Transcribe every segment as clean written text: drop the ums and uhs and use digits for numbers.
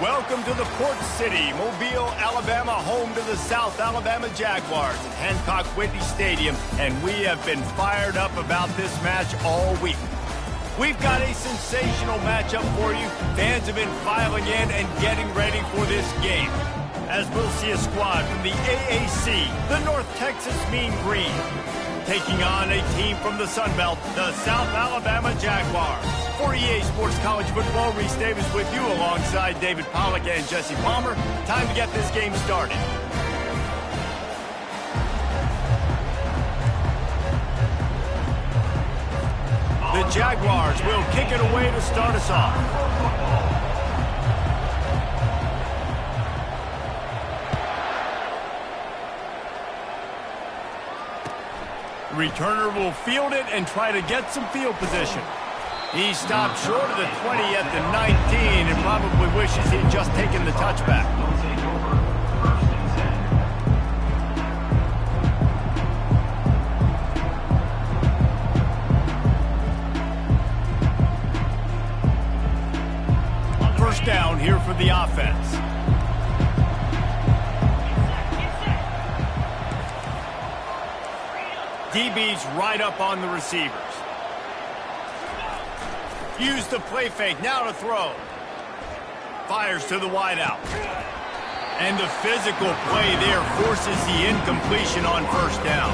Welcome to the Port City, Mobile, Alabama, home to the South Alabama Jaguars at Hancock-Whitney Stadium, and we have been fired up about this match all week. We've got a sensational matchup for you. Fans have been filing in and getting ready for this game, as we'll see a squad from the AAC, the North Texas Mean Green, taking on a team from the Sun Belt, the South Alabama Jaguars. For EA Sports College Football, Reese Davis with you alongside David Pollack and Jesse Palmer. Time to get this game started. The Jaguars will kick it away to start us off. The returner will field it and try to get some field position. He stopped short of the 20 at the 19 and probably wishes he'd just taken the touchback. First down here for the offense. DB's right up on the receivers. Use the play fake, now to throw. Fires to the wideout. And the physical play there forces the incompletion on first down.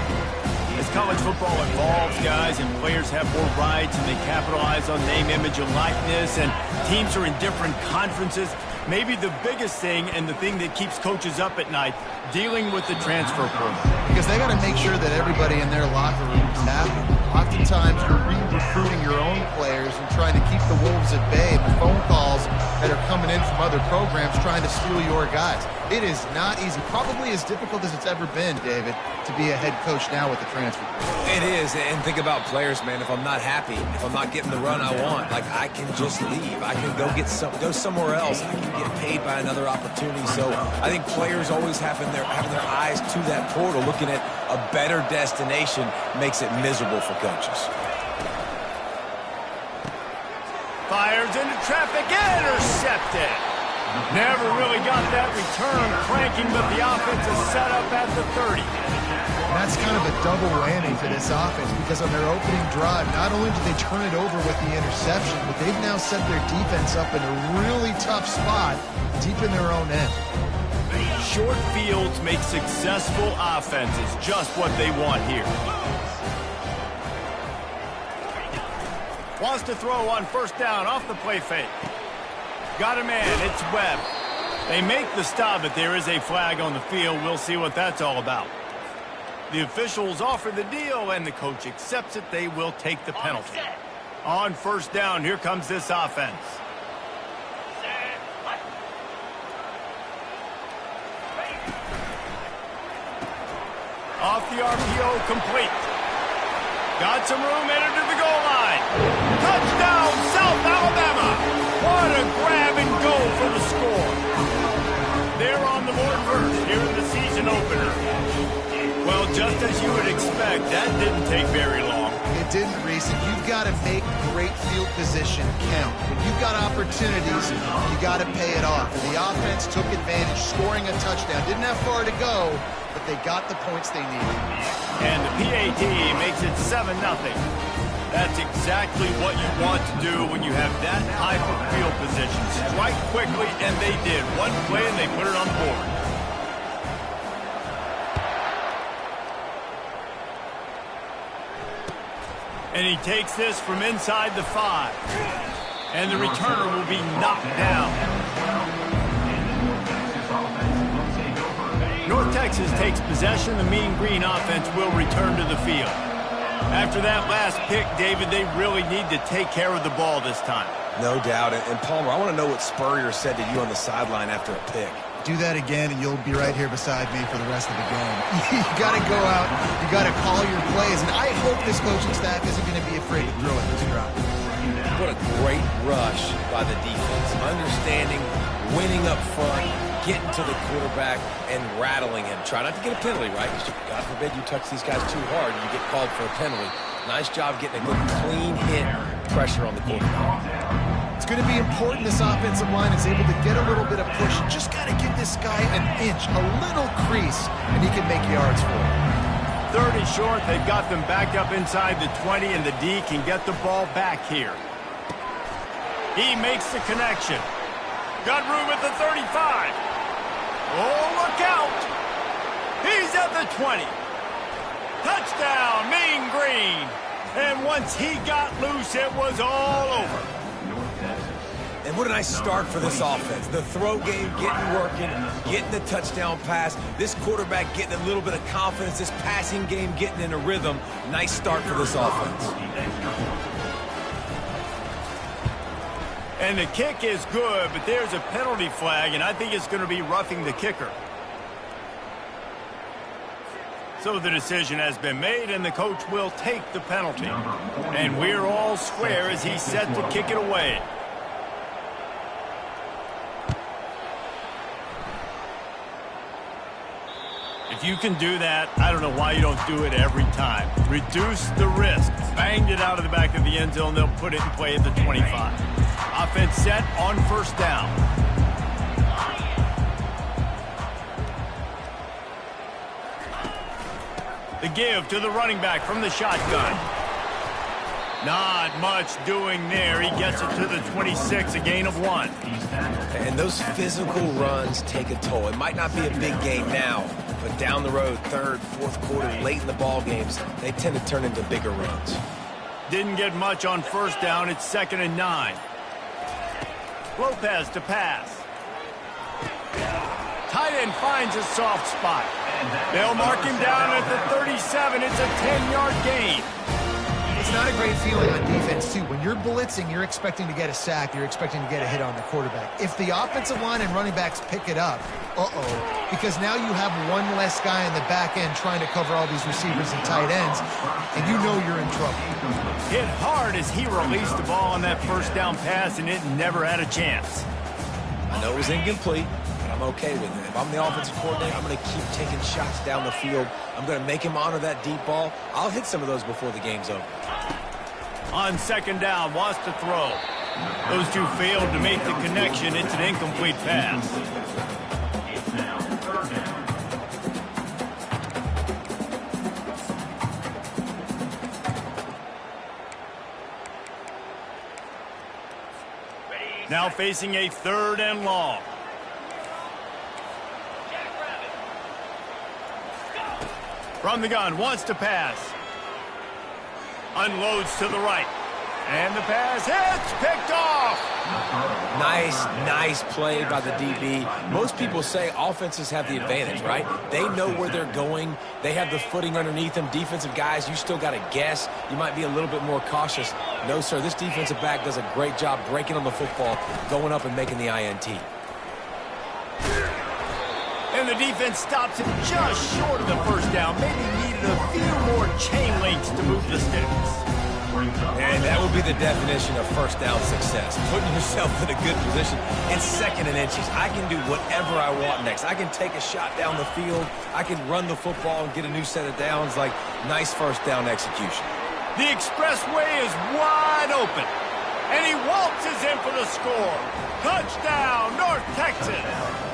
As college football evolves, guys, and players have more rights and they capitalize on name, image, and likeness, and teams are in different conferences, maybe the biggest thing and the thing that keeps coaches up at night, dealing with the transfer portal. Because they got to make sure that everybody in their locker room is happy. Oftentimes, you're re-recruiting your own players and trying to keep the wolves at bay. The phone calls that are coming in from other programs trying to steal your guys. It is not easy. Probably as difficult as it's ever been, David, to be a head coach now with the transfer portal. It is, and think about players, man. If I'm not happy, if I'm not getting the run I want, like I can just leave. I can go somewhere else. I can get paid by another opportunity. So I think players always having their eyes to that portal, looking at a better destination, makes it miserable for coaches. Fires into traffic, intercepted. Never really got that return cranking, but the offense is set up at the 30. That's kind of a double whammy for this offense because on their opening drive, not only did they turn it over with the interception, but they've now set their defense up in a really tough spot deep in their own end. Short fields make successful offenses, just what they want here. Wants to throw on first down off the play fake. Got a man, it's Webb. They make the stop, but there is a flag on the field. We'll see what that's all about. The officials offer the deal, and the coach accepts it. They will take the penalty. On first down, here comes this offense. Off the RPO, complete. Got some room, headed to the goal line. Touchdown, South Alabama. What a grab and go for the score. They're on the board first here in the season opener. Well, just as you would expect, that didn't take very long. It didn't, Reese. You've got to make great field position count. When you've got opportunities, you got to pay it off. And the offense took advantage, scoring a touchdown. Didn't have far to go, but they got the points they needed. And the PAT makes it 7-0. That's exactly what you want to do when you have that type of field position. Strike quickly, and they did. One play, and they put it on the board. And he takes this from inside the 5. And the returner will be knocked down. North Texas takes possession. The Mean Green offense will return to the field. After that last pick, David, they really need to take care of the ball this time. No doubt. And Palmer, I want to know what Spurrier said to you on the sideline after a pick. Do that again, and you'll be right here beside me for the rest of the game. You got to go out. You got to call your plays. And I hope this coaching staff isn't going to be afraid to throw it this drive. What a great rush by the defense. Understanding, winning up front, getting to the quarterback, and rattling him. Try not to get a penalty, right? God forbid you touch these guys too hard and you get called for a penalty. Nice job getting a good clean hit pressure on the quarterback. going to be important this offensive line is able to get a little bit of push. Just got to give this guy an inch, a little crease, and he can make yards for it. 30 short. They've got them backed up inside the 20, and the D can get the ball back here. He makes the connection. Got room at the 35. Oh, look out. He's at the 20. Touchdown, Mean Green. And once he got loose, it was all over. And what a nice start for this offense. The throw game getting working, getting the touchdown pass. This quarterback getting a little bit of confidence. This passing game getting in a rhythm. Nice start for this offense. And the kick is good, but there's a penalty flag, and I think it's going to be roughing the kicker. So the decision has been made, and the coach will take the penalty. And we're all square as he's set to kick it away. If you can do that, I don't know why you don't do it every time. Reduce the risk. Banged it out of the back of the end zone. They'll put it in play at the 25. Offense set on first down. The give to the running back from the shotgun. Not much doing there. He gets it to the 26, a gain of 1. And those physical runs take a toll. It might not be a big game now, but down the road, third, fourth quarter, late in the ball games, they tend to turn into bigger runs. Didn't get much on first down. It's 2nd and 9. Lopez to pass. Tight end finds a soft spot. They'll mark him down at the 37. It's a 10-yard gain. It's not a great feeling on defense, too. When you're blitzing, you're expecting to get a sack. You're expecting to get a hit on the quarterback. If the offensive line and running backs pick it up, because now you have one less guy in the back end trying to cover all these receivers and tight ends, and you know you're in trouble. Hit hard as he released the ball on that first down pass, and it never had a chance. I know it was incomplete, but I'm okay with it. If I'm the offensive coordinator, I'm going to keep taking shots down the field. I'm going to make him honor that deep ball. I'll hit some of those before the game's over. On 2nd down, wants to throw. Those two failed to make the connection. It's an incomplete pass. Now facing a 3rd and long. From the gun, wants to pass. Unloads to the right. And the pass hits, picked off. Nice play by the DB. Most people say offenses have the advantage, right? They know where they're going. They have the footing underneath them. Defensive guys, you still got to guess. You might be a little bit more cautious. No, sir, this defensive back does a great job breaking on the football, going up and making the INT. And the defense stops it just short of the first down. Maybe needed a few more chain links to move the sticks. And that would be the definition of first down success. Putting yourself in a good position. It's 2nd and inches. I can do whatever I want next. I can take a shot down the field. I can run the football and get a new set of downs. Like, nice first down execution. The expressway is wide open. And he waltzes in for the score. Touchdown, North Texas.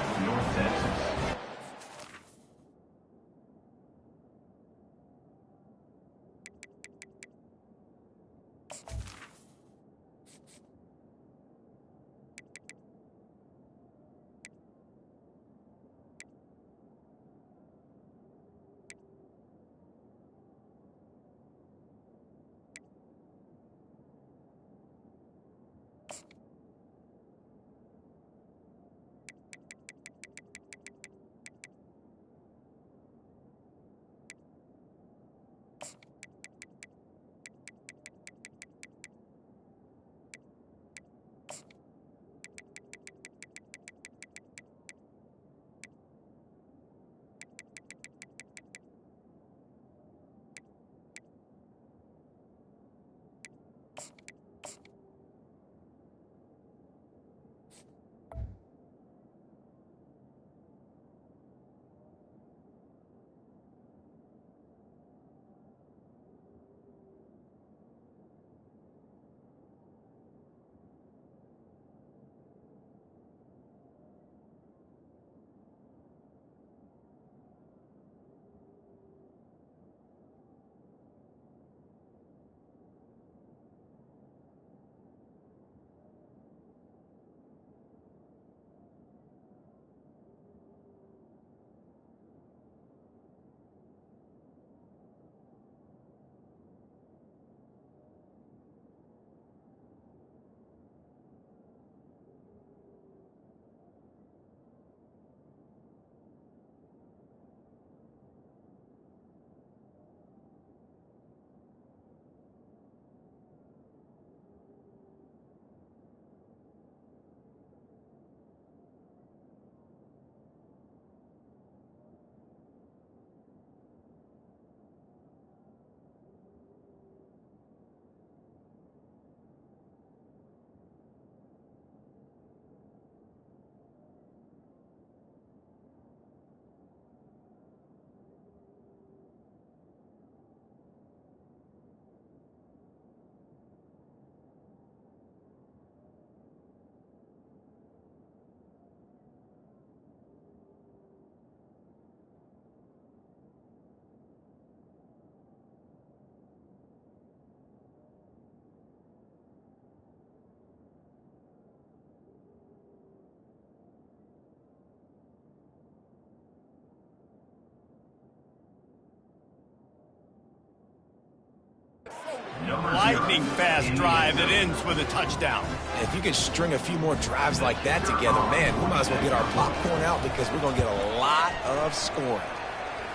lightning-fast drive that ends with a touchdown. If you can string a few more drives like that together, man, we might as well get our popcorn out because we're going to get a lot of scoring.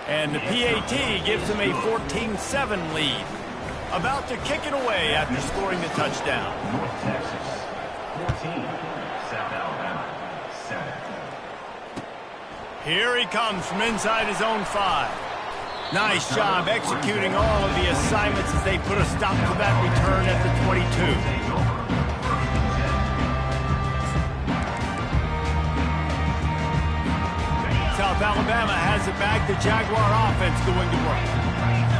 And the PAT gives them a 14-7 lead. About to kick it away after scoring the touchdown. North Texas, 14. South Alabama, 7. Here he comes from inside his own 5. Nice job executing all of the assignments as they put a stop to that return at the 22. South Alabama has it back. The Jaguar offense going to work.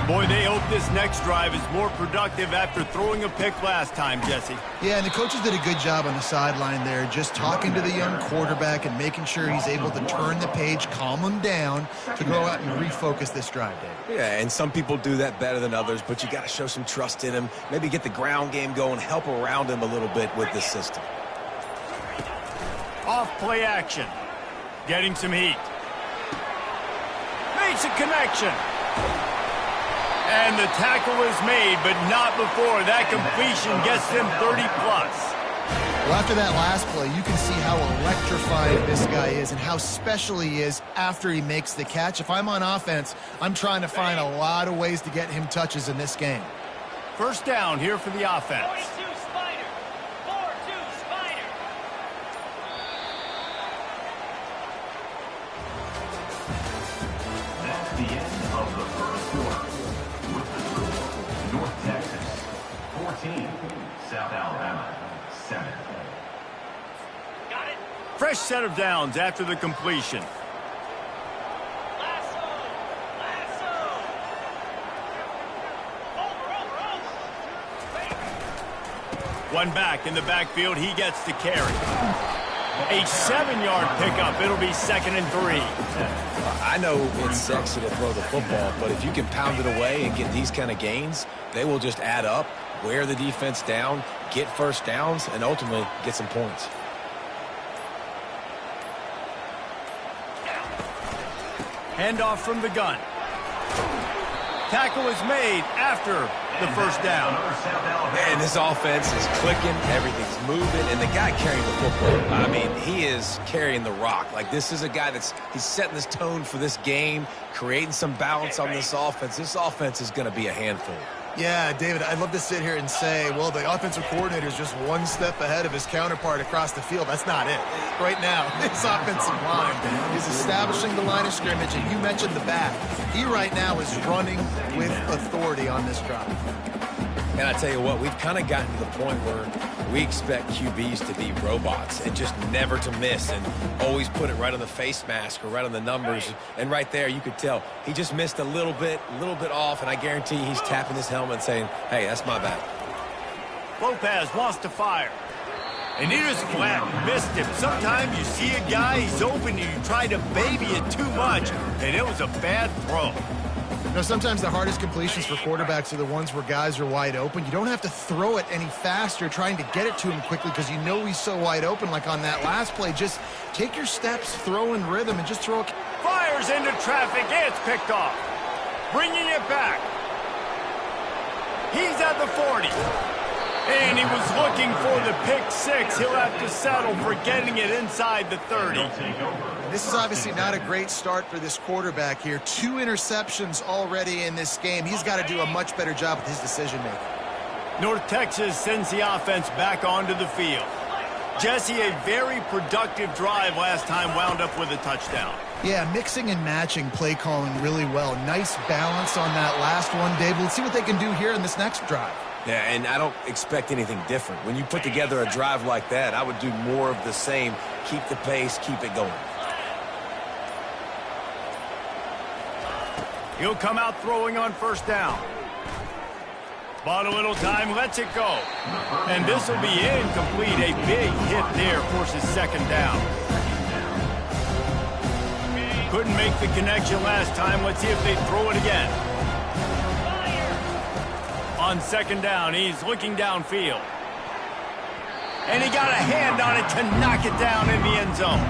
Boy, they hope this next drive is more productive after throwing a pick last time, Jesse. Yeah, and the coaches did a good job on the sideline there, just talking to the young quarterback and making sure he's able to turn the page, calm him down to go out and refocus this drive, Dave. Yeah, and some people do that better than others, but you got to show some trust in him. Maybe get the ground game going, help around him a little bit with this system. Off play action. Getting some heat. Makes a connection. And the tackle is made, but not before that completion gets them 30-plus. Well, after that last play, you can see how electrifying this guy is and how special he is after he makes the catch. If I'm on offense, I'm trying to find a lot of ways to get him touches in this game. First down here for the offense. 42 Spider. 4-2 Spider. That's the end of the first quarter. With the score, North Texas, 14. South Alabama, 7. Got it. Fresh set of downs after the completion. Lasso. Lasso. Over. One back in the backfield. He gets the carry. A 7-yard pickup. It'll be 2nd and 3. I know it's sexy to throw the football, but if you can pound it away and get these kind of gains, they will just add up, wear the defense down, get first downs, and ultimately get some points. Handoff from the gun. Tackle is made after the first down. Man, this offense is clicking, everything's moving, and the guy carrying the football, I mean, he is carrying the rock. Like, this is a guy he's setting this tone for this game, creating some balance on this offense. This offense is going to be a handful. Yeah, David, I'd love to sit here and say, well, the offensive coordinator is just one step ahead of his counterpart across the field. That's not it. Right now, this offensive line is establishing the line of scrimmage, and you mentioned the back. He right now is running with authority on this drive. And I tell you what, we've kind of gotten to the point where we expect QBs to be robots and just never to miss and always put it right on the face mask or right on the numbers. And right there, you could tell he just missed a little bit off, and I guarantee he's tapping his helmet saying, hey, that's my bad. Lopez wants to fire. And he just flat missed him. Sometimes you see a guy, he's open, and you try to baby it too much, and it was a bad throw. You know, sometimes the hardest completions for quarterbacks are the ones where guys are wide open. You don't have to throw it any faster trying to get it to him quickly because you know he's so wide open. Like on that last play, just take your steps, throw in rhythm, and just throw it. Fires into traffic. It's picked off. Bringing it back. He's at the 40. And he was looking for the pick 6. He'll have to settle for getting it inside the 30. This is obviously not a great start for this quarterback here. 2 interceptions already in this game. He's got to do a much better job with his decision-making. North Texas sends the offense back onto the field. Jesse, a very productive drive last time, wound up with a touchdown. Yeah, mixing and matching play calling really well. Nice balance on that last one, Dave. Let's see what they can do here in this next drive. Yeah, and I don't expect anything different. When you put together a drive like that, I would do more of the same. Keep the pace, keep it going. He'll come out throwing on first down. Bought a little time, lets it go. And this will be incomplete. A big hit there forces 2nd down. Couldn't make the connection last time. Let's see if they throw it again. On 2nd down, he's looking downfield. And he got a hand on it to knock it down in the end zone.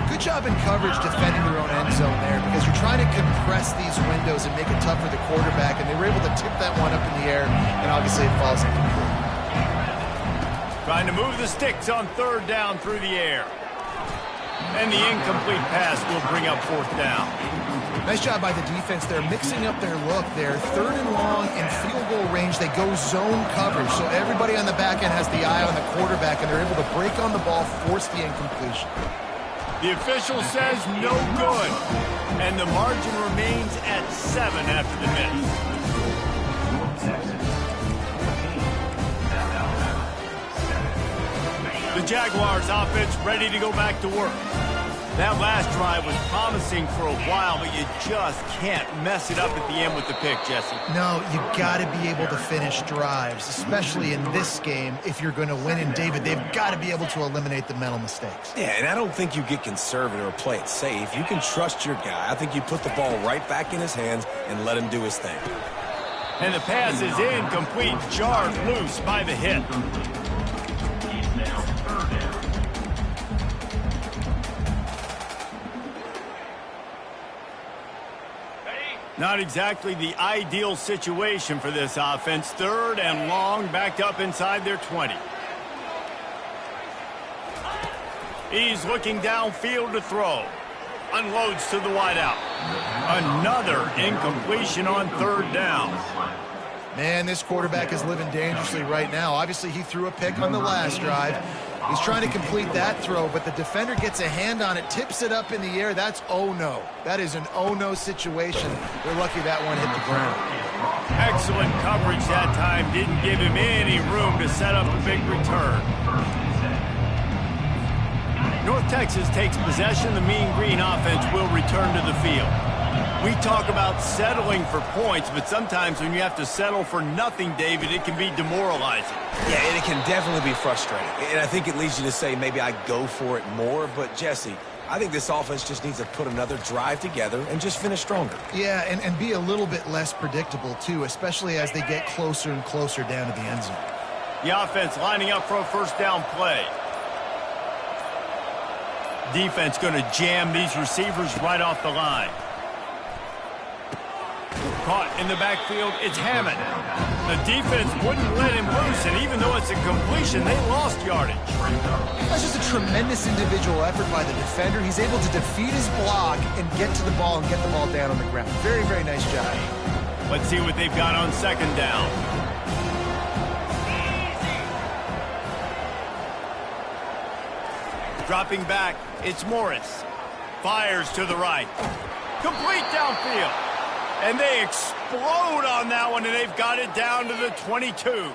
Good job in coverage defending your own end zone there because you're trying to compress these windows and make it tough for the quarterback, and they were able to tip that one up in the air, and obviously it falls incomplete. Trying to move the sticks on third down through the air. And the incomplete pass will bring up fourth down. Nice job by the defense. They're mixing up their look. They're third and long in field goal range. They go zone coverage, so everybody on the back end has the eye on the quarterback, and they're able to break on the ball, force the incompletion. The official says no good, and the margin remains at 7 after the miss. The Jaguars offense ready to go back to work. That last drive was promising for a while, but you just can't mess it up at the end with the pick, Jesse. No, you got to be able to finish drives, especially in this game if you're going to win. And, David, they've got to be able to eliminate the mental mistakes. Yeah, and I don't think you get conservative or play it safe. You can trust your guy. I think you put the ball right back in his hands and let him do his thing. And the pass is incomplete, jarred loose by the hit. Not exactly the ideal situation for this offense. Third and long, backed up inside their 20. He's looking downfield to throw. Unloads to the wideout. Another incompletion on third down. Man, this quarterback is living dangerously right now. Obviously, he threw a pick on the last drive. He's trying to complete that throw, but the defender gets a hand on it, tips it up in the air. That's oh-no. That is an oh-no situation. They're lucky that one hit the ground. Excellent coverage that time. Didn't give him any room to set up a big return. North Texas takes possession. The Mean Green offense will return to the field. We talk about settling for points, but sometimes when you have to settle for nothing, David, it can be demoralizing. Yeah, and it can definitely be frustrating. And I think it leads you to say maybe I go for it more. But, Jesse, I think this offense just needs to put another drive together and just finish stronger. Yeah, and be a little bit less predictable, too, especially as they get closer and closer down to the end zone. The offense lining up for a first down play. Defense going to jam these receivers right off the line. Caught in the backfield, it's Hammond. The defense wouldn't let him loose, and even though it's a completion, they lost yardage. That's just a tremendous individual effort by the defender. He's able to defeat his block and get to the ball and get the ball down on the ground. Very, very nice job. Let's see what they've got on second down. Dropping back, it's Morris. Fires to the right. Complete downfield. And they explode on that one, and they've got it down to the 22.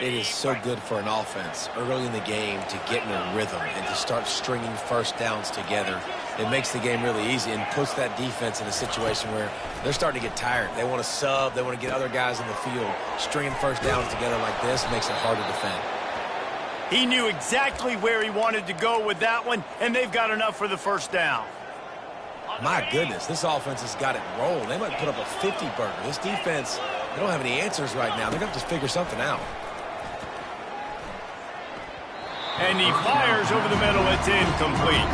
It is so good for an offense early in the game to get in a rhythm and to start stringing first downs together. It makes the game really easy and puts that defense in a situation where they're starting to get tired. They want to sub. They want to get other guys in the field. Stringing first downs together like this makes it hard to defend. He knew exactly where he wanted to go with that one, and they've got enough for the first down. My goodness, this offense has got it rolled. They might put up a 50-burger. This defense, they don't have any answers right now. They're going to have to figure something out. And he fires over the middle. It's incomplete.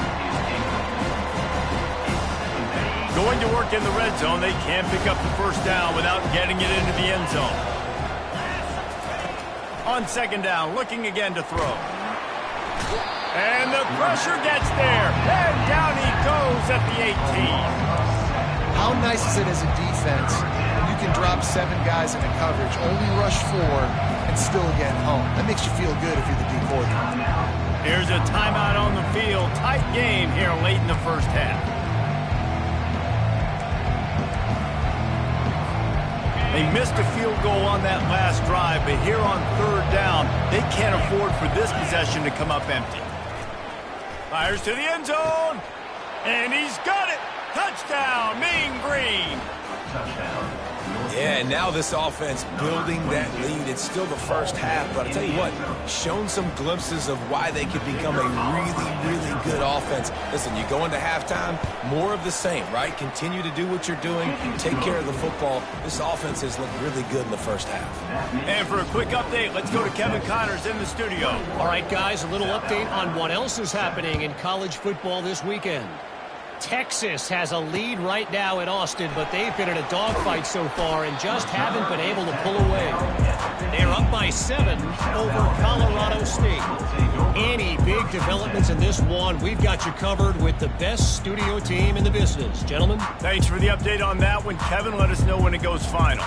Going to work in the red zone. They can't pick up the first down without getting it into the end zone. On second down, looking again to throw. And the pressure gets there. And down he goes at the 18. How nice is it as a defense when you can drop 7 guys into coverage, only rush 4, and still get home? That makes you feel good if you're the D coordinator. Here's a timeout on the field. Tight game here late in the first half. They missed a field goal on that last drive, but here on third down, they can't afford for this possession to come up empty. Fires to the end zone, and he's got it. Touchdown, Mean Green. Touchdown. Yeah, and now this offense building that lead. It's still the first half, but I tell you what, shown some glimpses of why they could become a really, really good offense. Listen, you go into halftime, more of the same, right? Continue to do what you're doing, take care of the football. This offense has looked really good in the first half. And for a quick update, let's go to Kevin Connors in the studio. All right, guys, a little update on what else is happening in college football this weekend. Texas has a lead right now in Austin, but they've been in a dogfight so far and just haven't been able to pull away. They're up by 7 over Colorado State. Any big developments in this one, we've got you covered with the best studio team in the business. Gentlemen. Thanks for the update on that one, Kevin. Let us know when it goes final.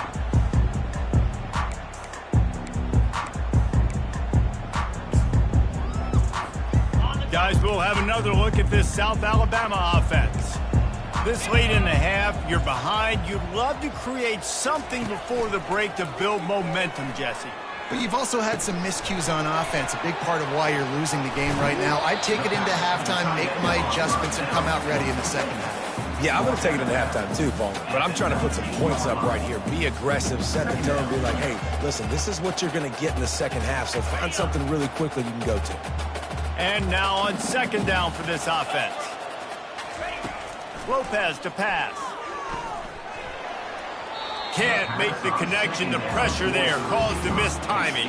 Guys, we'll have another look at this South Alabama offense. This late in the half, you're behind. You'd love to create something before the break to build momentum, Jesse. But you've also had some miscues on offense, a big part of why you're losing the game right now. I'd take it into halftime, make my adjustments, and come out ready in the second half. Yeah, I'm going to take it into halftime too, Paul. But I'm trying to put some points up right here. Be aggressive, set the tone, be like, hey, listen, this is what you're going to get in the second half, so find something really quickly you can go to. And now on second down for this offense. Lopez to pass. Can't make the connection. The pressure there caused the missed timing.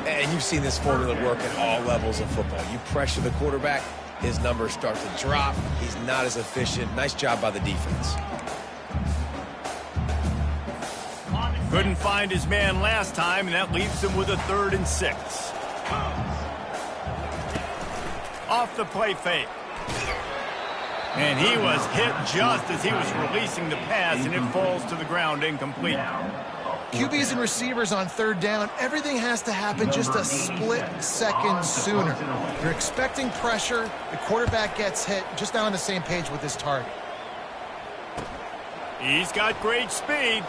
And you've seen this formula work at all levels of football. You pressure the quarterback, his numbers start to drop. He's not as efficient. Nice job by the defense. Couldn't find his man last time, and that leaves him with a 3rd and 6. Off the play fake. And he was hit just as he was releasing the pass, and it falls to the ground incomplete. QBs and receivers on 3rd down, everything has to happen just a split second sooner. You're expecting pressure, the quarterback gets hit, just not on the same page with his target. He's got great speed.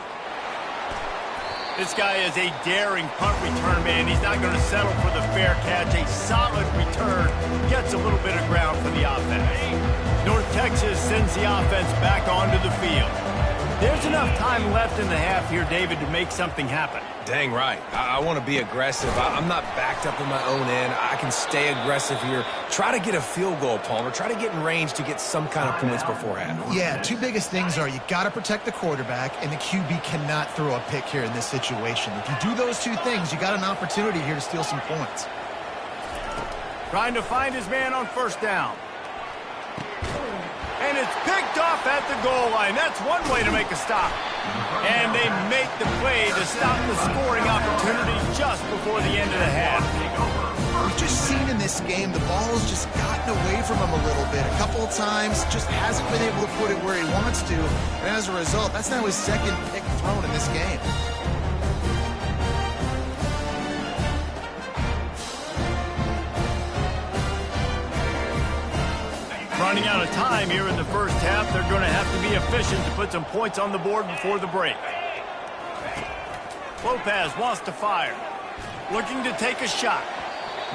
This guy is a daring punt return man. He's not going to settle for the fair catch. A solid return gets a little bit of ground for the offense. North Texas sends the offense back onto the field. There's enough time left in the half here, David, to make something happen. Dang right. I want to be aggressive. I'm not backed up in my own end. I can stay aggressive here. Try to get a field goal, Palmer. Try to get in range to get some kind of points before half. Yeah, 2 biggest things are you got to protect the quarterback, and the QB cannot throw a pick here in this situation. If you do those 2 things, you got an opportunity here to steal some points. Trying to find his man on 1st down. And it's picked off at the goal line. That's one way to make a stop. And they make the play to stop the scoring opportunity just before the end of the half. We've just seen in this game the ball's just gotten away from him a little bit. A couple of times, just hasn't been able to put it where he wants to. And as a result, that's now his 2nd pick thrown in this game. Running out of time here in the first half. They're going to have to be efficient to put some points on the board before the break. Lopez wants to fire. Looking to take a shot.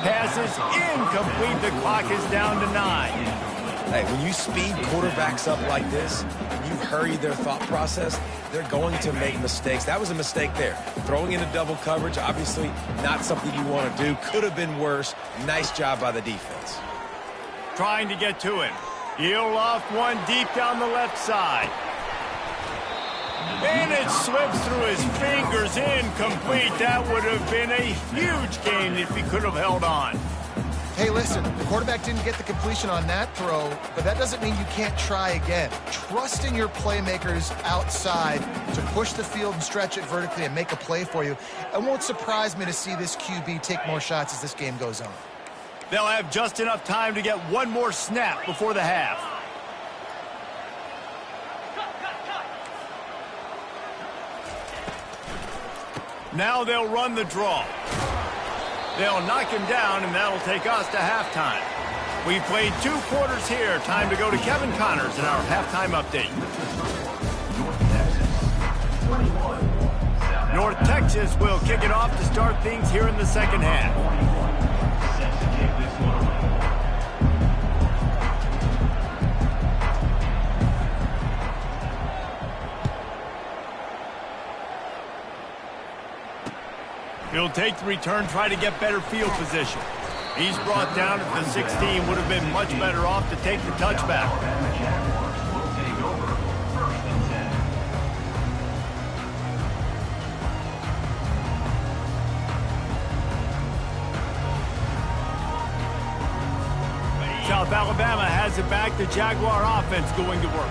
Pass is incomplete. The clock is down to 9. Hey, when you speed quarterbacks up like this, you hurry their thought process, they're going to make mistakes. That was a mistake there. Throwing into double coverage, obviously not something you want to do. Could have been worse. Nice job by the defense. Trying to get to him. He'll loft one deep down the left side. And it slips through his fingers, incomplete. That would have been a huge gain if he could have held on. Hey, listen, the quarterback didn't get the completion on that throw, but that doesn't mean you can't try again. Trust in your playmakers outside to push the field and stretch it vertically and make a play for you. It won't surprise me to see this QB take more shots as this game goes on. They'll have just enough time to get one more snap before the half. Now they'll run the draw. They'll knock him down, and that'll take us to halftime. We've played 2 quarters here. Time to go to Kevin Connors in our halftime update. North Texas will kick it off to start things here in the second half. He'll take the return, try to get better field position. He's brought down at the 16, would have been much better off to take the touchback. South Alabama has has it back, the Jaguar offense going to work.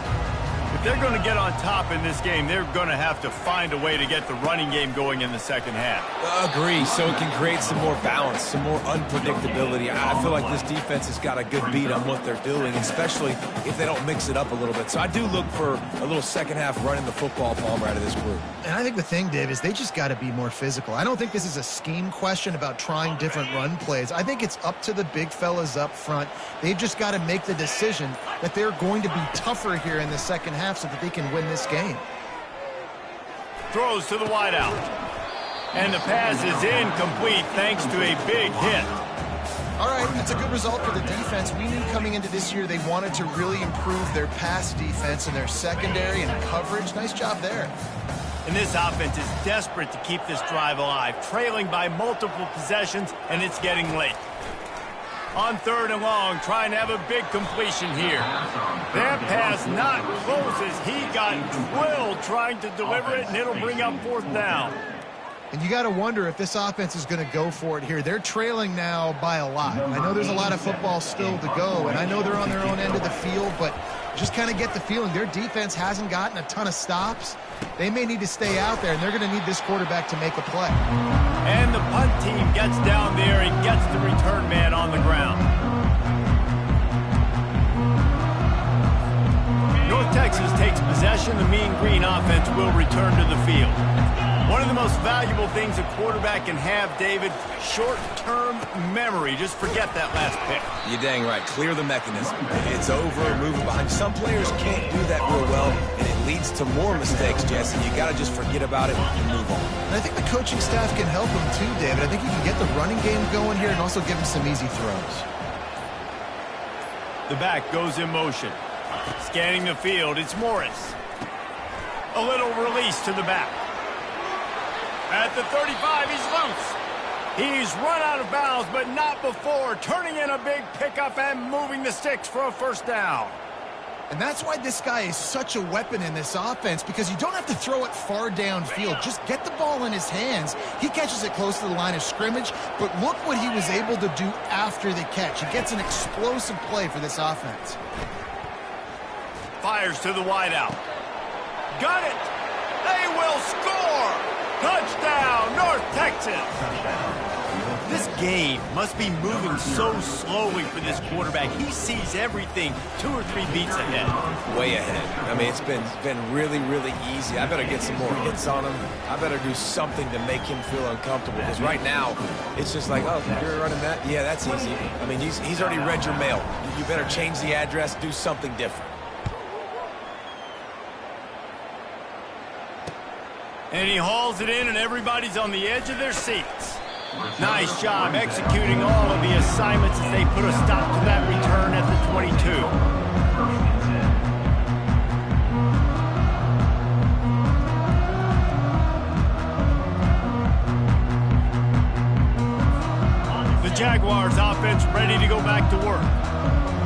If they're going to get on top in this game, they're going to have to find a way to get the running game going in the second half. Agree, so it can create some more balance, some more unpredictability. I feel like this defense has got a good beat on what they're doing, especially if they don't mix it up a little bit. So I do look for a little second half running the football Palmer out of this group. And I think the thing, Dave, is they just got to be more physical. I don't think this is a scheme question about trying different run plays. I think it's up to the big fellas up front. They've just got to make the decision that they're going to be tougher here in the second half so that they can win this game. Throws to the wideout. And the pass is incomplete thanks to a big hit. All right, that's a good result for the defense. We knew coming into this year they wanted to really improve their pass defense and their secondary and coverage. Nice job there. And this offense is desperate to keep this drive alive, trailing by multiple possessions, and it's getting late. On 3rd and long, trying to have a big completion here. That pass not close as he got drilled trying to deliver it, and it'll bring up 4th down. And you got to wonder if this offense is going to go for it here. They're trailing now by a lot. I know there's a lot of football still to go, and I know they're on their own end of the field, but just kind of get the feeling their defense hasn't gotten a ton of stops. They may need to stay out there, and they're going to need this quarterback to make a play. And the punt team gets down there and gets the return man on the ground. North Texas takes possession. The Mean Green offense will return to the field. One of the most valuable things a quarterback can have, David, short-term memory. Just forget that last pick. You're dang right. Clear the mechanism. It's over, move it behind. Some players can't do that real well, and it leads to more mistakes, Jesse. You got to just forget about it and move on. And I think the coaching staff can help him too, David. I think he can get the running game going here and also give him some easy throws. The back goes in motion. Scanning the field, it's Morris. A little release to the back. At the 35, he's loose. He's run out of bounds, but not before turning in a big pickup and moving the sticks for a 1st down. And that's why this guy is such a weapon in this offense, because you don't have to throw it far downfield. Just get the ball in his hands. He catches it close to the line of scrimmage, but look what he was able to do after the catch. He gets an explosive play for this offense. Fires to the wideout. Got it. They will score. Touchdown, North Texas. This game must be moving so slowly for this quarterback. He sees everything 2 or 3 beats ahead. Way ahead. I mean, it's been really, really easy. I better get some more hits on him. I better do something to make him feel uncomfortable, because right now, it's just like, oh, you're running that? Yeah, that's easy. I mean, he's already read your mail. You better change the address, do something different. And he hauls it in, and everybody's on the edge of their seats. Nice job executing all of the assignments as they put a stop to that return at the 22. The Jaguars offense ready to go back to work.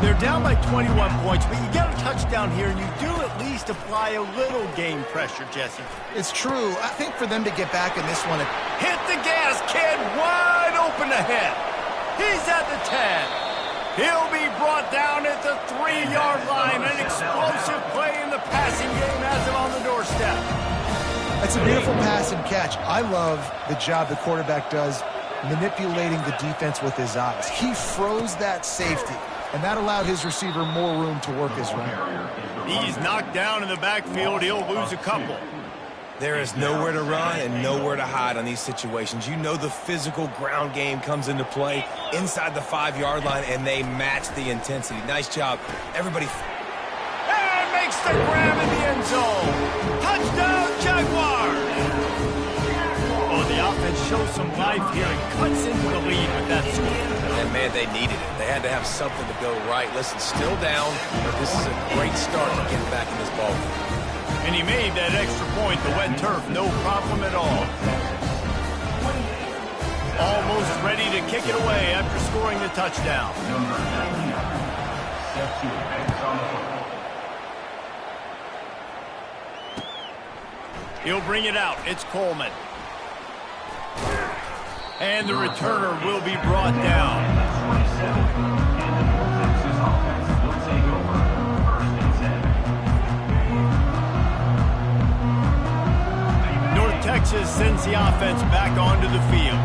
They're down by 21 points, but you get a touchdown here, and you do at least apply a little game pressure, Jesse. It's true. I think for them to get back in this one, Hit the gas, kid, wide open ahead. He's at the 10. He'll be brought down at the 3-yard line. An explosive play in the passing game has him on the doorstep. that's a beautiful pass and catch. I love the job the quarterback does manipulating the defense with his eyes. He froze that safety, and that allowed his receiver more room to work his run. He's knocked down in the backfield. He'll lose a couple. There is nowhere to run and nowhere to hide on these situations. You know the physical ground game comes into play inside the 5-yard line, and they match the intensity. Nice job. Everybody. And makes the grab in the end zone. Touchdown, Jaguars! Oh, the offense shows some life here and cuts into the lead with that score. And, man, they needed it. They had to have something to go right. Listen, still down, but this is a great start to getting back in this ballgame. And he made that extra point, the wet turf, no problem at all. Almost ready to kick it away after scoring the touchdown. He'll bring it out. It's Coleman. And the returner will be brought down. forces sends the offense back onto the field.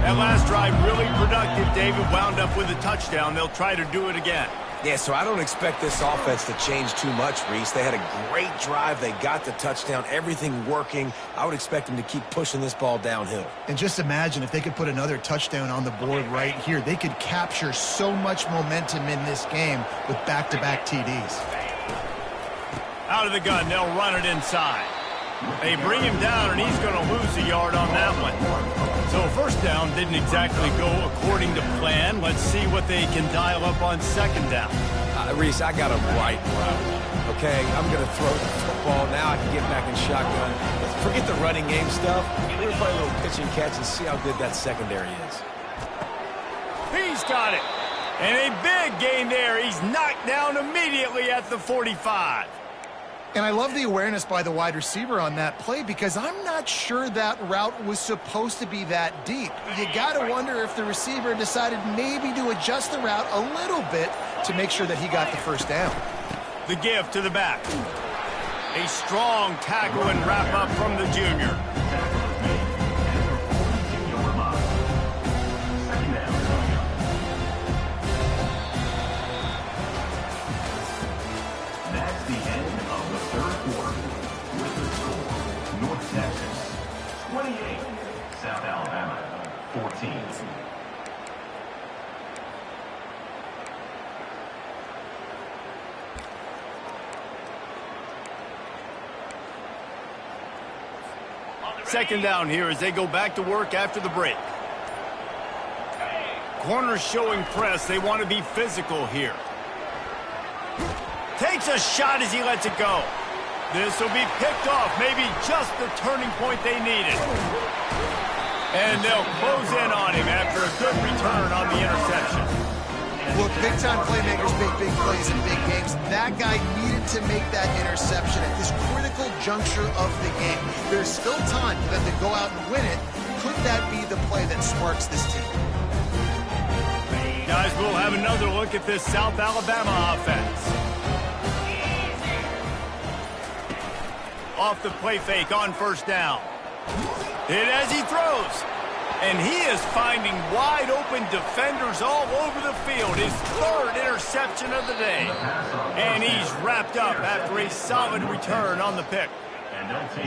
That last drive really productive. David wound up with a touchdown. They'll try to do it again. Yeah, so I don't expect this offense to change too much, Reese. They had a great drive. They got the touchdown, everything working. I would expect them to keep pushing this ball downhill. And just imagine if they could put another touchdown on the board right here. They could capture so much momentum in this game with back-to-back TDs. Out of the gun, they'll run it inside. They bring him down, and he's going to lose a yard on that one. So first down didn't exactly go according to plan. Let's see what they can dial up on second down. Reese, I got him right route. Okay, I'm going to throw the football. Now I can get back in shotgun. But forget the running game stuff. We're going to play a little pitch and catch and see how good that secondary is. He's got it. And a big gain there. He's knocked down immediately at the 45. And I love the awareness by the wide receiver on that play because I'm not sure that route was supposed to be that deep. You got to wonder if the receiver decided maybe to adjust the route a little bit to make sure that he got the first down. The give to the back. A strong tackle and wrap up from the junior. That's the end of the third quarter. With the score, North Texas 28, South Alabama 14. Second down here as they go back to work after the break. Corners showing press. They want to be physical here. Takes a shot as he lets it go. This will be picked off. Maybe just the turning point they needed. And they'll close in on him after a good return on the interception. Look, big-time playmakers make big plays in big games. That guy needed to make that interception at this critical juncture of the game. There's still time for them to go out and win it. Could that be the play that sparks this team? Guys, we'll have another look at this South Alabama offense. Off the play fake on first down. Hit as he throws. And he is finding wide-open defenders all over the field. His third interception of the day. And he's wrapped up after a solid return on the pick.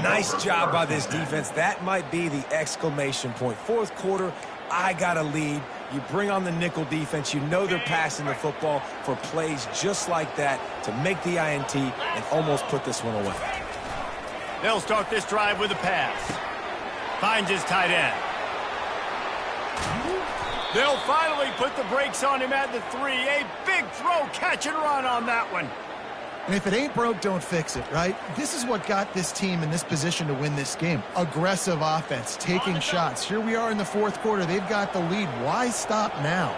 Nice job by this defense. That might be the exclamation point. Fourth quarter, I got a lead. You bring on the nickel defense. You know they're passing the football for plays just like that to make the INT and almost put this one away. They'll start this drive with a pass. Finds his tight end. They'll finally put the brakes on him at the 3. A big throw, catch and run on that one. And if it ain't broke, don't fix it, right? This is what got this team in this position to win this game. Aggressive offense, taking shots. Here we are in the fourth quarter. They've got the lead. Why stop now?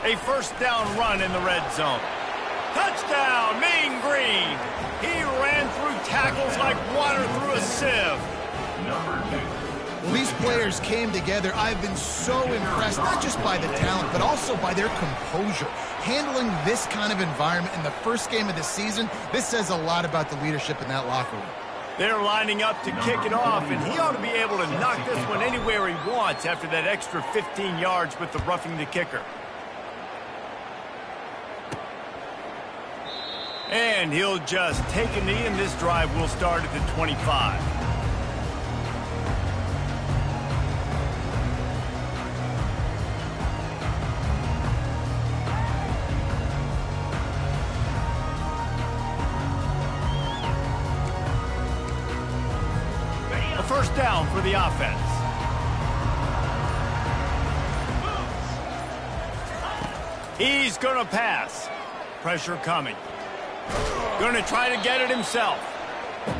A first down run in the red zone. Touchdown, Mean Green. He ran through tackles like water through a sieve. Well, these players came together. I've been so impressed, not just by the talent, but also by their composure. Handling this kind of environment in the first game of the season, this says a lot about the leadership in that locker room. They're lining up to kick it off, and he ought to be able to knock this one anywhere he wants after that extra 15 yards with the roughing the kicker. And he'll just take a knee, and this drive will start at the 25. A first down for the offense. He's going to pass. Pressure coming. Going to try to get it himself.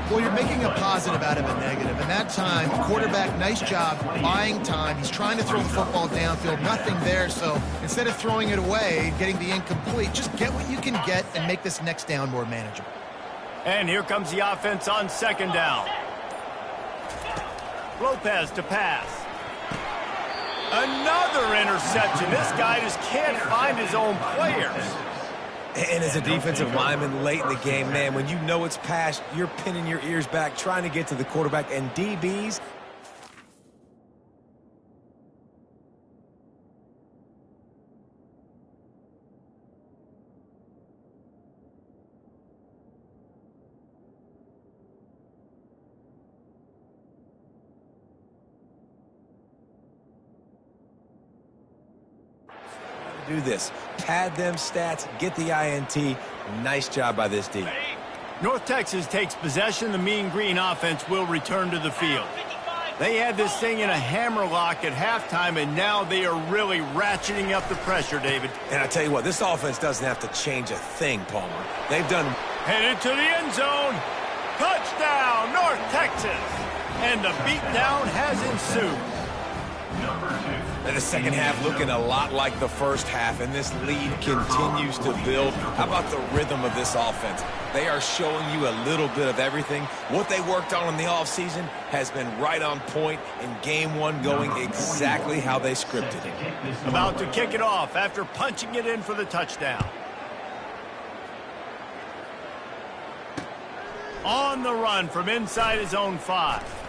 Well, you're making a positive out of a negative. And that time, quarterback, nice job buying time. He's trying to throw the football downfield. Nothing there. So instead of throwing it away, getting the incomplete, just get what you can get and make this next down more manageable. And here comes the offense on second down. Lopez to pass. Another interception. This guy just can't find his own players. And as a defensive lineman late in the game, man, when you know it's past, you're pinning your ears back, trying to get to the quarterback. And DBs, do this. Pad them stats, get the INT. Nice job by this D. North Texas takes possession. The Mean Green offense will return to the field. They had this thing in a hammerlock at halftime, and now they are really ratcheting up the pressure, David. And I tell you what, this offense doesn't have to change a thing, Palmer. They've done... Headed to the end zone. Touchdown, North Texas. And the beatdown has ensued. And the second half looking a lot like the first half, and this lead continues to build. How about the rhythm of this offense? They are showing you a little bit of everything. What they worked on in the offseason has been right on point, and game one going exactly how they scripted it. About to kick it off after punching it in for the touchdown. On the run from inside his own 5.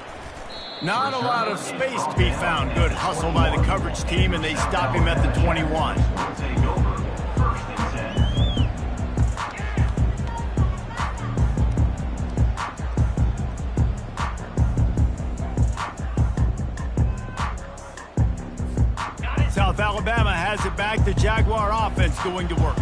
Not a lot of space to be found. Good hustle by the coverage team, and they stop him at the 21. South Alabama has it back. The Jaguar offense going to work.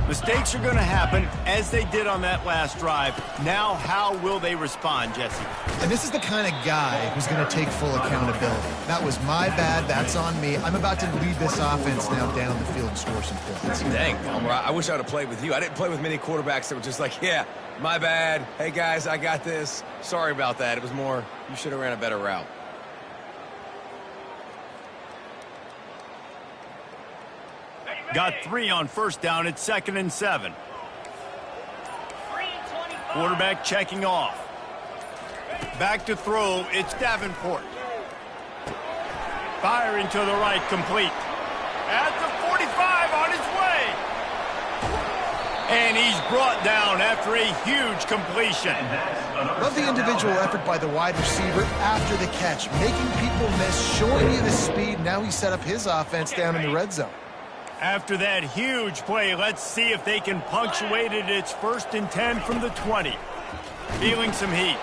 Mistakes are going to happen, as they did on that last drive. Now, how will they respond, Jesse? And this is the kind of guy who's going to take full accountability. That was my bad. That's on me. I'm about to lead this offense now down the field and score some points. Dang, Palmer, I wish I would have played with you. I didn't play with many quarterbacks that were just like, yeah, my bad. Hey, guys, I got this. Sorry about that. It was more, you should have ran a better route. Got 3 on first down. It's 2nd and 7. Quarterback checking off. Back to throw. It's Davenport. Firing to the right, complete. At the 45, on his way. And he's brought down after a huge completion. Love the individual effort by the wide receiver after the catch, making people miss, showing you the speed. Now he set up his offense down in the red zone. After that huge play, let's see if they can punctuate it. It's 1st and 10 from the 20. Feeling some heat.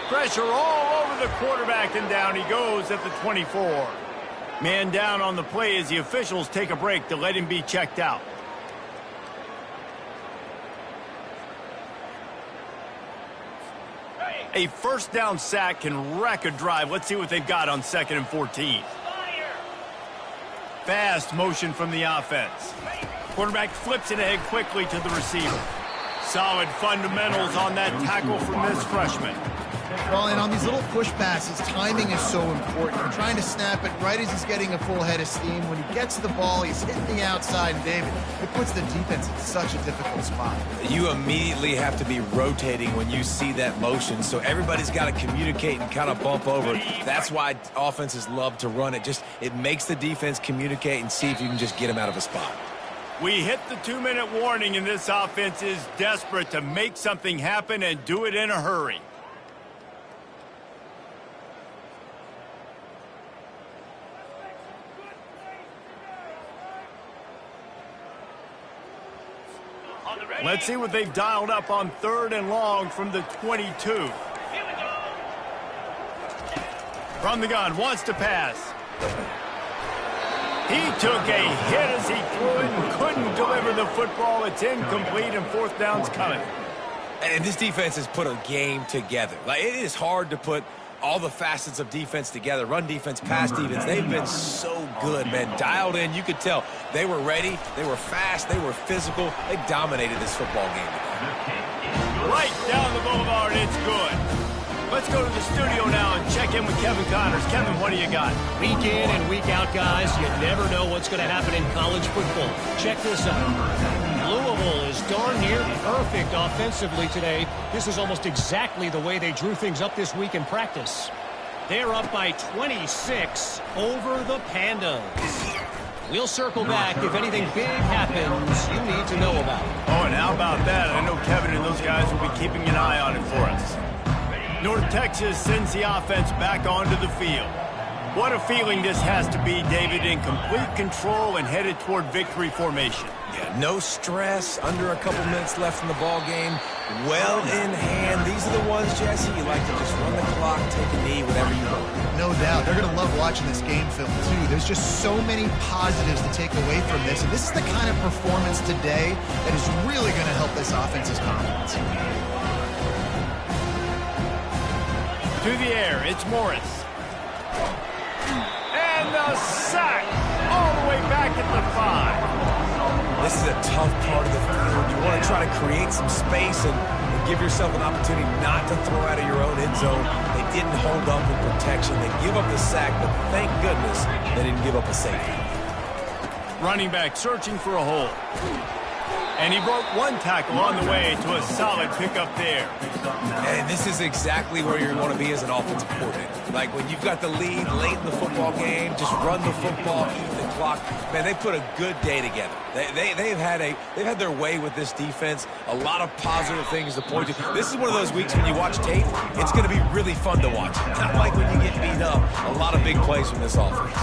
Pressure all over the quarterback, and down he goes at the 24. Man down on the play as the officials take a break to let him be checked out. A first down sack can wreck a drive. Let's see what they've got on 2nd and 14. Fast motion from the offense. Quarterback flips it ahead quickly to the receiver. Solid fundamentals on that tackle from this freshman. Well, and on these little push passes, timing is so important. You're trying to snap it right as he's getting a full head of steam. When he gets the ball, he's hitting the outside, and David, it puts the defense in such a difficult spot. You immediately have to be rotating when you see that motion, so everybody's got to communicate and kind of bump over. That's why offenses love to run it. It makes the defense communicate and see if you can just get him out of a spot. We hit the 2-minute warning, and this offense is desperate to make something happen and do it in a hurry. Let's see what they've dialed up on 3rd and long from the 22. From the gun, wants to pass. He took a hit as he threw it and couldn't deliver the football. It's incomplete, and 4th down's coming. And this defense has put a game together. Like, it is hard to put all the facets of defense together. Run defense, pass defense. They've been so good, man. Dialed in. You could tell they were ready. They were fast. They were physical. They dominated this football game today. Right down the boulevard. It's good. Let's go to the studio now and check in with Kevin Connors. Kevin, what do you got? Week in and week out, guys, you never know what's going to happen in college football. Check this out. Louisville is darn near perfect offensively today. This is almost exactly the way they drew things up this week in practice. They're up by 26 over the Pandas. We'll circle back if anything big happens you need to know about. Oh, and how about that? I know Kevin and those guys will be keeping an eye on it for us. North Texas sends the offense back onto the field. What a feeling this has to be, David, in complete control and headed toward victory formation. Yeah, no stress, under a couple minutes left in the ball game, well in hand. These are the ones, Jesse, you like to just run the clock, take a knee, whatever you want. No doubt. They're going to love watching this game film, too. There's just so many positives to take away from this, and this is the kind of performance today that is really going to help this offense's confidence. To the air, it's Morris. And the sack all the way back at the 5. This is a tough part of the field. You want to try to create some space and give yourself an opportunity not to throw out of your own end zone. They didn't hold up in protection. They give up the sack, but thank goodness they didn't give up a safety. Running back searching for a hole. And he broke one tackle on the way to a solid pickup there. And this is exactly where you want to be as an offensive coordinator. Like when you've got the lead late in the football game, just run the football, eat the clock. Man, they put a good day together. They've had their way with this defense. A lot of positive things to point to. This is one of those weeks when you watch tape, it's going to be really fun to watch. Not like when you get beat up. A lot of big plays from this offense.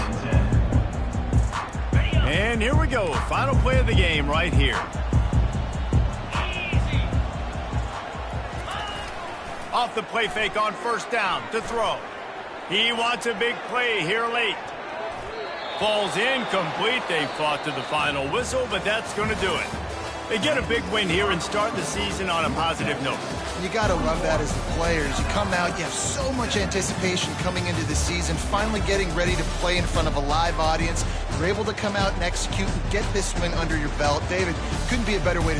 And here we go. Final play of the game right here. Off the play fake on first down to throw. He wants a big play here late. Falls incomplete. They fought to the final whistle, but that's going to do it. They get a big win here and start the season on a positive note. You got to love that as the players. You come out, you have so much anticipation coming into the season, finally getting ready to play in front of a live audience. You're able to come out and execute and get this win under your belt. David, couldn't be a better way to